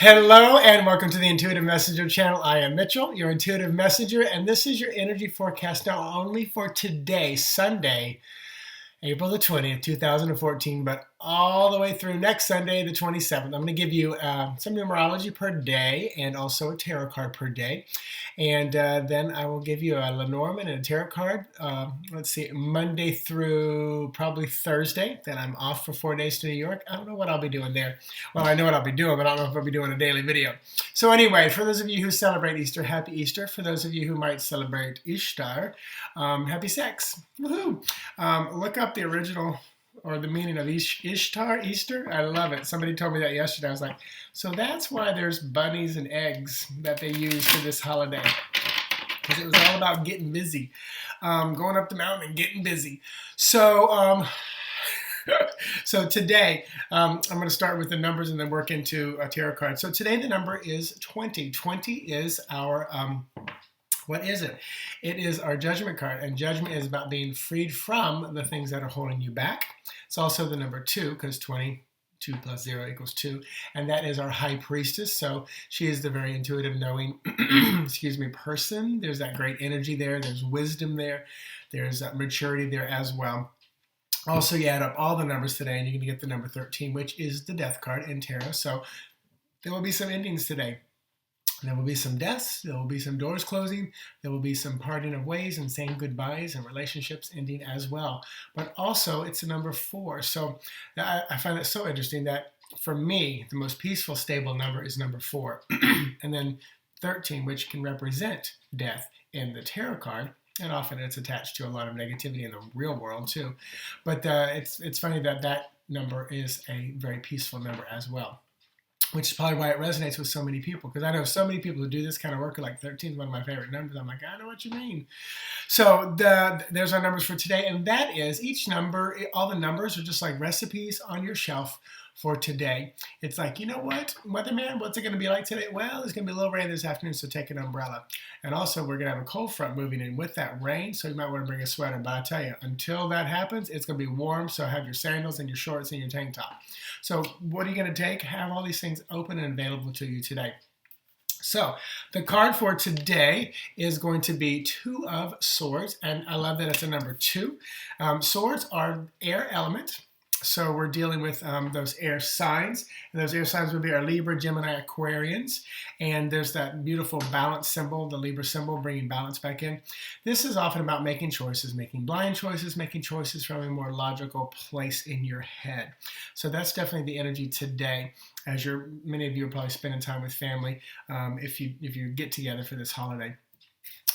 Hello and welcome to the Intuitive Messenger channel. I am Mitchell, your Intuitive Messenger, and this is your energy forecast not only for today, Sunday, April the 20th, 2014, but all the way through next Sunday, the 27th. I'm going to give you some numerology per day and also a tarot card per day. And then I will give you a Lenormand and a tarot card, let's see, Monday through probably Thursday. Then I'm off for 4 days to New York. I don't know what I'll be doing there. Well, I know what I'll be doing, but I don't know if I'll be doing a daily video. So anyway, for those of you who celebrate Easter, happy Easter. For those of you who might celebrate Ishtar, happy sex. Woohoo! Look up the original or the meaning of Ishtar, Easter. I love it. Somebody told me that yesterday. I was like, so that's why there's bunnies and eggs that they use for this holiday. Because it was all about getting busy. Going up the mountain and getting busy. So, so today, I'm going to start with the numbers and then work into a tarot card. So today the number is 20. 20 is our... what is it? It is our judgment card, and judgment is about being freed from the things that are holding you back. It's also the number 2, because 22 plus 0 equals 2, and that is our high priestess. So she is the very intuitive, knowing, excuse me, person. There's that great energy there. There's wisdom there. There's maturity there as well. Also, you add up all the numbers today, and you're going to get the number 13, which is the death card in tarot. So there will be some endings today. There will be some deaths, there will be some doors closing, there will be some parting of ways and saying goodbyes and relationships ending as well. But also, it's a number 4. So I find it so interesting that for me, the most peaceful, stable number is number 4. And then 13, which can represent death in the tarot card. And often it's attached to a lot of negativity in the real world too. But it's funny that that number is a very peaceful number as well, which is probably why it resonates with so many people, because I know so many people who do this kind of work. Like 13 is one of my favorite numbers. I'm like, I know what you mean. So there's our numbers for today, and that is each number, all the numbers are just like recipes on your shelf for today. It's like, you know what, weatherman, what's it going to be like today? Well, it's going to be a little rain this afternoon, so take an umbrella. And also, we're going to have a cold front moving in with that rain, so you might want to bring a sweater. But I tell you, until that happens, it's going to be warm, so have your sandals and your shorts and your tank top. So what are you going to take? Have all these things open and available to you today. So the card for today is going to be 2 of Swords, and I love that it's a number 2. Swords are air element. So we're dealing with those air signs, and those air signs would be our Libra, Gemini, Aquarians, and there's that beautiful balance symbol, the Libra symbol, bringing balance back in. This is often about making choices, making blind choices, making choices from a more logical place in your head. So that's definitely the energy today, as many of you are probably spending time with family if you get together for this holiday.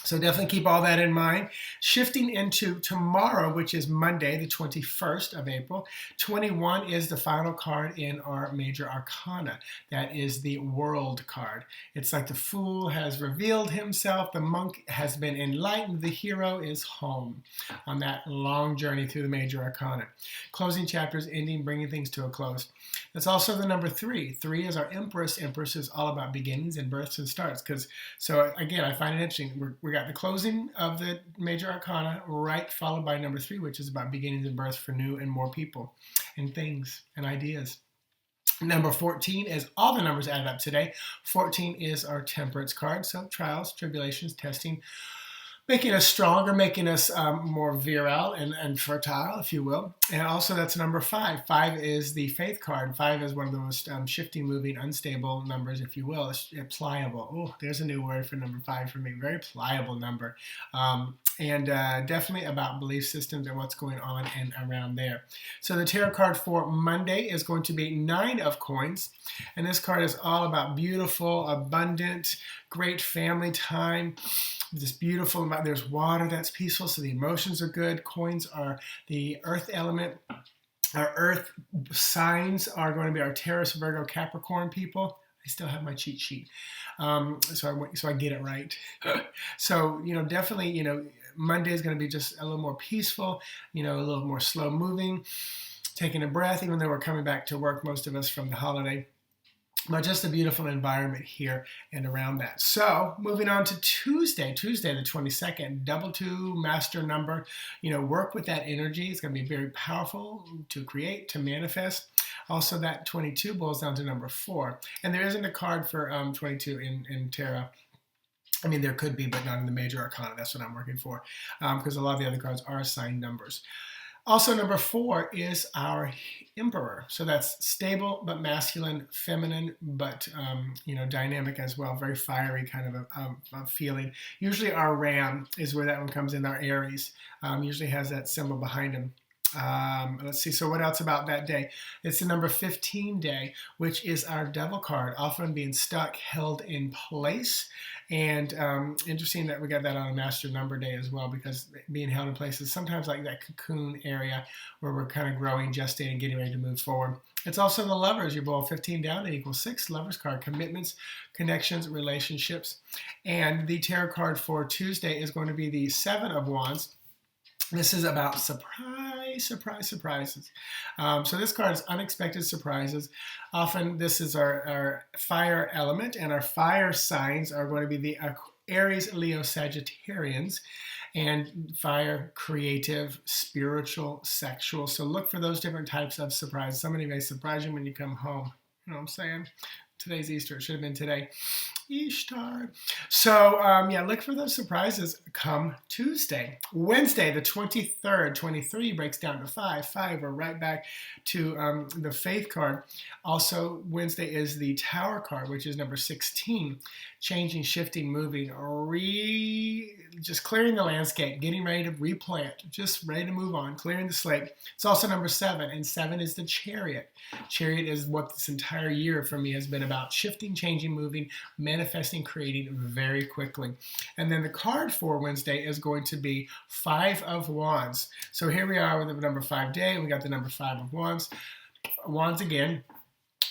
So definitely keep all that in mind. Shifting into tomorrow, which is Monday, the 21st of April, 21 is the final card in our major arcana. That is the World card. It's like the Fool has revealed himself, the Monk has been enlightened, the Hero is home on that long journey through the major arcana. Closing chapters, ending, bringing things to a close. That's also the number 3. 3 is our Empress. Empress is all about beginnings and births and starts. So again, I find it interesting. We got the closing of the major arcana, right, followed by number 3, which is about beginnings and births for new and more people and things and ideas. Number 14 is all the numbers added up today. 14 is our Temperance card. So trials, tribulations, testing, making us stronger, making us more virile and fertile, if you will. And also that's number 5. 5 is the Faith card. 5 is one of the most shifting, moving, unstable numbers, if you will. It's pliable. Oh, there's a new word for number 5 for me. Very pliable number. And definitely about belief systems and what's going on and around there. So the tarot card for Monday is going to be 9 of Coins. And this card is all about beautiful, abundant, great family time. This beautiful, there's water that's peaceful, so the emotions are good. Coins are the earth element. Our earth signs are going to be our Taurus, Virgo, Capricorn people. I still have my cheat sheet, so I get it right. So, definitely, Monday is going to be just a little more peaceful, a little more slow moving, taking a breath, even though we're coming back to work, most of us, from the holiday. But just a beautiful environment here and around that. So moving on to Tuesday the 22nd, double 2 master number. Work with that energy. It's going to be very powerful to create, to manifest. Also, that 22 boils down to number 4. And there isn't a card for 22 in tarot. I mean, there could be, but not in the major arcana. That's what I'm working for, because a lot of the other cards are assigned numbers. Also, number 4 is our Emperor. So that's stable but masculine, feminine but dynamic as well. Very fiery kind of a feeling. Usually, our Ram is where that one comes in. Our Aries usually has that symbol behind him. Let's see. So what else about that day? It's the number 15 day, which is our Devil card, often being stuck, held in place. And interesting that we got that on a master number day as well, because being held in place is sometimes like that cocoon area where we're kind of growing, gestating, getting ready to move forward. It's also the Lovers. You boil 15 down, it equals 6. Lovers card, commitments, connections, relationships. And the tarot card for Tuesday is going to be the 7 of Wands. This is about surprises. So this card is unexpected surprises. Often this is our fire element, and our fire signs are going to be the Aries, Leo, Sagittarians, and fire, creative, spiritual, sexual. So look for those different types of surprises. Somebody may surprise you when you come home. You know what I'm saying? Today's Easter. It should have been today. Ishtar. So, look for those surprises come Tuesday. Wednesday, the 23rd, 23 breaks down to 5. 5, we're right back to the Faith card. Also, Wednesday is the Tower card, which is number 16. Changing, shifting, moving, just clearing the landscape, getting ready to replant, just ready to move on, clearing the slate. It's also number 7, and 7 is the Chariot. Chariot is what this entire year for me has been about: shifting, changing, moving, manifesting, creating very quickly. And then the card for Wednesday is going to be 5 of Wands. So here we are with the number 5 day. We got the number 5 of Wands. Wands again.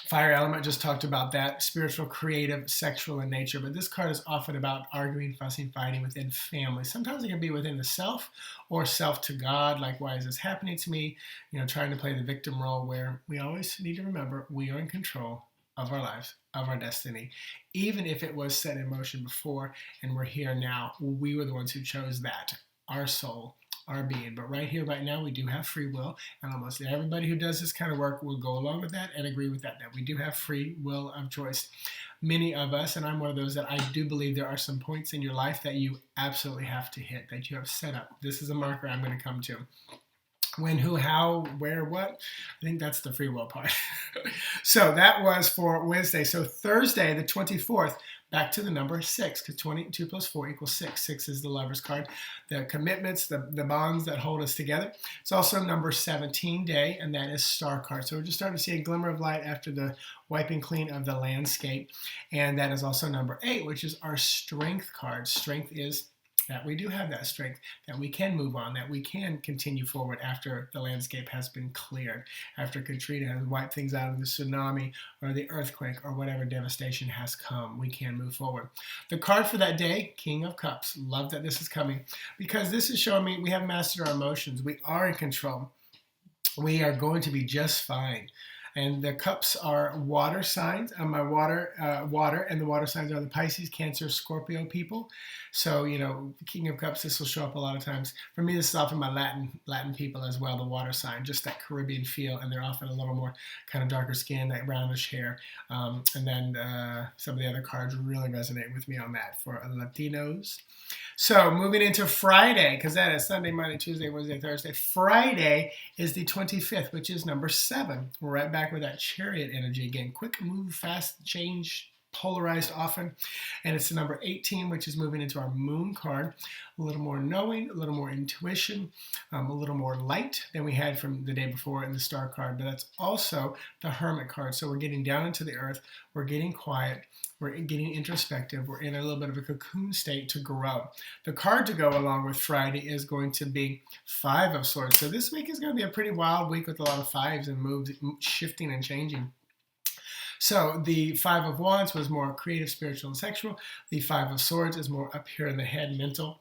Fire element, just talked about that. Spiritual, creative, sexual in nature. But this card is often about arguing, fussing, fighting within family. Sometimes it can be within the self or self to God. Like, why is this happening to me? Trying to play the victim role, where we always need to remember we are in control of our lives, of our destiny. Even if it was set in motion before and we're here now, we were the ones who chose that. Our soul, our being. But right here, right now, we do have free will, and almost everybody who does this kind of work will go along with that and agree with that we do have free will of choice. Many of us, and I'm one of those, that I do believe there are some points in your life that you absolutely have to hit, that you have set up. This is a marker I'm going to come to. When, who, how, where, what. I think that's the free will part. So that was for Wednesday. So Thursday, the 24th, back to the number 6, because 22 plus 4 equals 6. 6 is the Lover's card. The commitments, the bonds that hold us together. It's also number 17 day, and that is Star card. So we're just starting to see a glimmer of light after the wiping clean of the landscape. And that is also number 8, which is our Strength card. Strength is that we do have that strength, that we can move on, that we can continue forward after the landscape has been cleared, after Katrina has wiped things out of the tsunami or the earthquake or whatever devastation has come. We can move forward. The card for that day, King of Cups. Love that this is coming, because this is showing me we have mastered our emotions. We are in control. We are going to be just fine. And the cups are water signs. My water, and the water signs are the Pisces, Cancer, Scorpio people. So, King of Cups, this will show up a lot of times. For me, this is often my Latin people as well, the water sign, just that Caribbean feel. And they're often a little more kind of darker skin, that brownish hair. And then some of the other cards really resonate with me on that for Latinos. So moving into Friday, because that is Sunday, Monday, Tuesday, Wednesday, Thursday. Friday is the 25th, which is number 7. We're right back with that Chariot energy again. Quick move, fast change, polarized often. And it's the number 18, which is moving into our Moon card. A little more knowing, a little more intuition, a little more light than we had from the day before in the Star card. But that's also the Hermit card. So we're getting down into the earth. We're getting quiet. We're getting introspective. We're in a little bit of a cocoon state to grow. The card to go along with Friday is going to be 5 of Swords. So this week is going to be a pretty wild week with a lot of 5s and moves, shifting and changing. So the 5 of Wands was more creative, spiritual, and sexual. The 5 of Swords is more up here in the head, mental.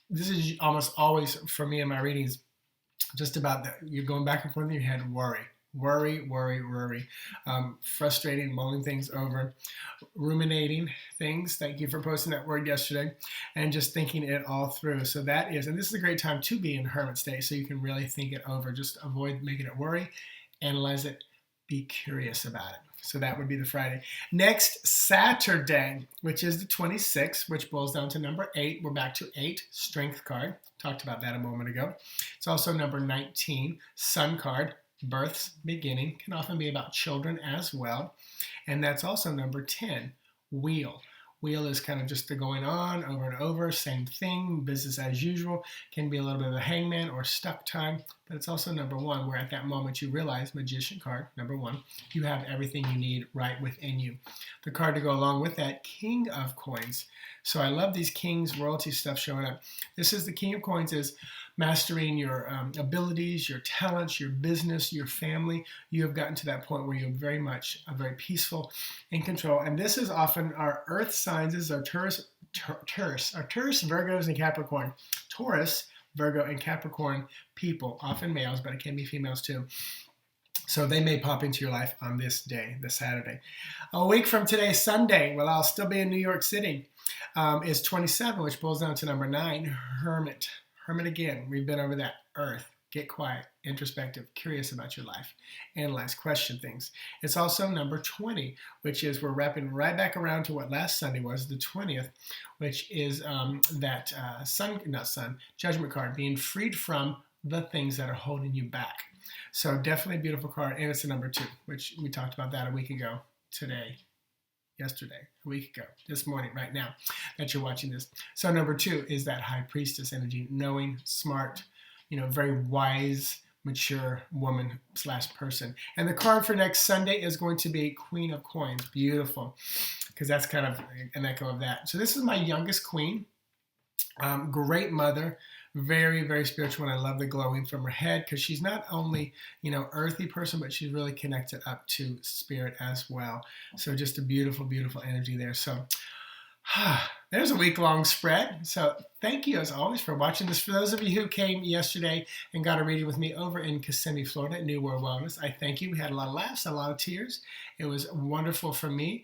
This is almost always, for me in my readings, just about that. You're going back and forth in your head, worry. Frustrating, mulling things over, ruminating things. Thank you for posting that word yesterday. And just thinking it all through. So that is, and this is a great time to be in hermit state, so you can really think it over. Just avoid making it worry, analyze it, be curious about it. So that would be the Friday. Next Saturday, which is the 26th, which boils down to number 8. We're back to 8, Strength card. Talked about that a moment ago. It's also number 19, Sun card. Births, beginning, can often be about children as well. And that's also number 10, Wheel. Wheel is kind of just the going on over and over, same thing, business as usual. Can be a little bit of a hangman or stuck time, but it's also number 1, where at that moment you realize, Magician card, number 1, you have everything you need right within you. The card to go along with that, King of Coins. So I love these Kings, royalty stuff showing up. This is the King of Coins is mastering your abilities, your talents, your business, your family. You have gotten to that point where you're very much very peaceful, in control. And this is often our earth signs. This is our Taurus, Virgos, and Capricorn. Taurus, Virgo, and Capricorn people, often males, but it can be females too. So they may pop into your life on this day, this Saturday. A week from today, Sunday, well, I'll still be in New York City, is 27, which boils down to number 9, Hermit. Hermit again. We've been over that. Earth. Get quiet, introspective, curious about your life, analyze, question things. It's also number 20, which is, we're wrapping right back around to what last Sunday was, the 20th, which is that Judgment card, being freed from the things that are holding you back. So definitely a beautiful card, and it's a number 2, which we talked about that a week ago, yesterday, a week ago, this morning, right now that you're watching this. So number 2 is that High Priestess energy, knowing, smart, very wise, mature woman / person. And the card for next Sunday is going to be Queen of Coins. Beautiful, because that's kind of an echo of that. So this is my youngest queen. Great mother. Very, very spiritual, and I love the glowing from her head, because she's not only, earthy person, but she's really connected up to spirit as well. So just a beautiful, beautiful energy there. So there's a week-long spread. So thank you, as always, for watching this. For those of you who came yesterday and got a reading with me over in Kissimmee, Florida, at New World Wellness, I thank you. We had a lot of laughs, a lot of tears. It was wonderful for me.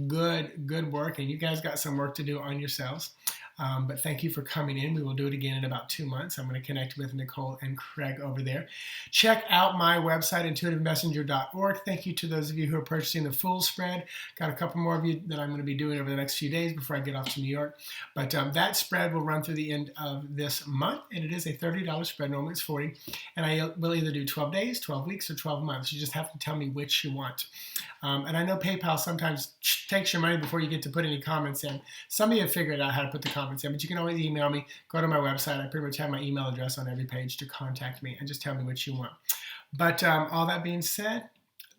Good work, and you guys got some work to do on yourselves. But thank you for coming in. We will do it again in about 2 months. I'm going to connect with Nicole and Craig over there. Check out my website, intuitivemessenger.org. Thank you to those of you who are purchasing the full spread. Got a couple more of you that I'm going to be doing over the next few days before I get off to New York. But that spread will run through the end of this month, and it is a $30 spread. Normally it's $40. And I will either do 12 days, 12 weeks, or 12 months. You just have to tell me which you want. And I know PayPal sometimes takes your money before you get to put any comments in. Some of you have figured out how to put the comments in, but you can always email me. Go to my website. I pretty much have my email address on every page to contact me, and just tell me what you want. But all that being said,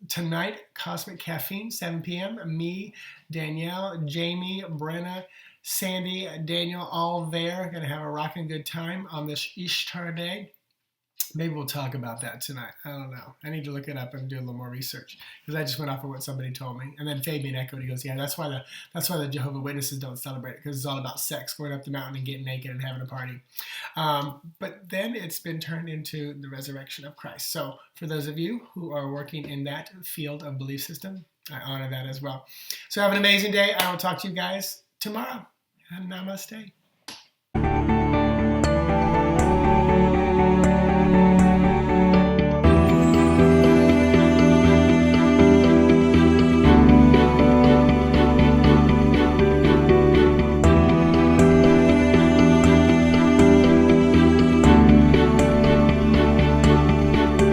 tonight, Cosmic Caffeine, 7 p.m. Me, Danielle, Jamie, Brenna, Sandy, Daniel, all there. Going to have a rocking good time on this Ishtar day. Maybe we'll talk about that tonight. I don't know. I need to look it up and do a little more research, because I just went off of what somebody told me. And then Fabian echoed. He goes, "Yeah, that's why the Jehovah's Witnesses don't celebrate it, because it's all about sex, going up the mountain and getting naked and having a party." But then it's been turned into the resurrection of Christ. So for those of you who are working in that field of belief system, I honor that as well. So have an amazing day. I will talk to you guys tomorrow. And namaste.